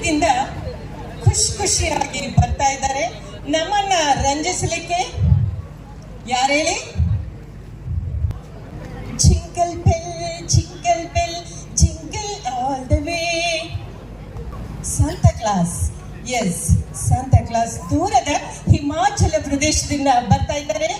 ದೂರದಿಂದ ಖುಷಿಯಾಗಿ ಬರ್ತಾ ಇದ್ದಾರೆ ನಮ್ಮನ್ನ ರಂಜಿಸಲಿಕ್ಕೆ. ಯಾರು ಹೇಳಿ? Jingle bell jingle all the way. Santa Claus. Yes, Santa Claus ದೂರದ ಹಿಮಾಚಲ ಪ್ರದೇಶದಿಂದ ಬರ್ತಾ ಇದ್ದಾರೆ.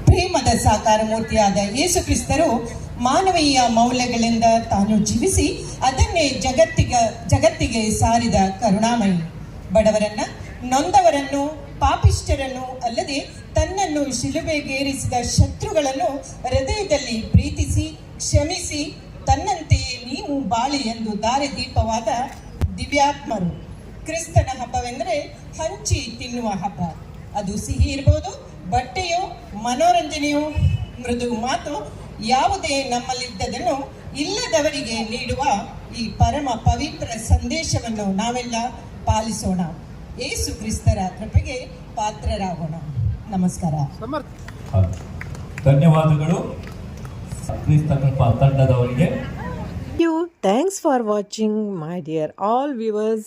ಪ್ರೇಮದ ಸಾಕಾರ ಮೂರ್ತಿಯಾದ ಯೇಸು ಕ್ರಿಸ್ತರು ಮಾನವೀಯ ಮೌಲ್ಯಗಳಿಂದ ತಾನು ಜೀವಿಸಿ ಅದನ್ನೇ ಜಗತ್ತಿಗೆ ಸಾರಿದ ಕರುಣಾಮಯಿ. ಬಡವರನ್ನ, ನೊಂದವರನ್ನು, ಪಾಪಿಷ್ಠರನ್ನು ಅಲ್ಲದೆ ತನ್ನನ್ನು ಶಿಲುಬೆಗೇರಿಸಿದ ಶತ್ರುಗಳನ್ನು ಹೃದಯದಲ್ಲಿ ಪ್ರೀತಿಸಿ ಕ್ಷಮಿಸಿ ತನ್ನಂತೆಯೇ ನೀವು ಬಾಳಿ ಎಂದು ದಾರಿದೀಪವಾದ ದಿವ್ಯಾತ್ಮರು. ಕ್ರಿಸ್ತನ ಹಬ್ಬವೆಂದರೆ ಹಂಚಿ ತಿನ್ನುವ ಹಬ್ಬ. ಅದು ಸಿಹಿ ಇರ್ಬೋದು, ಬಟ್ಟೆಯೋ, ಮನೋರಂಜನೆಯೋ, ಮೃದು ಮಾತು, ಯಾವುದೇ ನಮ್ಮಲ್ಲಿದ್ದದನ್ನು ಇಲ್ಲದವರಿಗೆ ನೀಡುವ ಈ ಪರಮ ಪವಿತ್ರ ಸಂದೇಶವನ್ನು ನಾವೆಲ್ಲ ಪಾಲಿಸೋಣ. ಯೇಸು ಕ್ರಿಸ್ತರ ಕೃಪೆಗೆ ಪಾತ್ರರಾಗೋಣ. ನಮಸ್ಕಾರ. ಧನ್ಯವಾದಗಳು ಕ್ರಿಸ್ತ ಕೃಪಾ ತಂಡದವರಿಗೆ. Thanks for watching, my dear all viewers.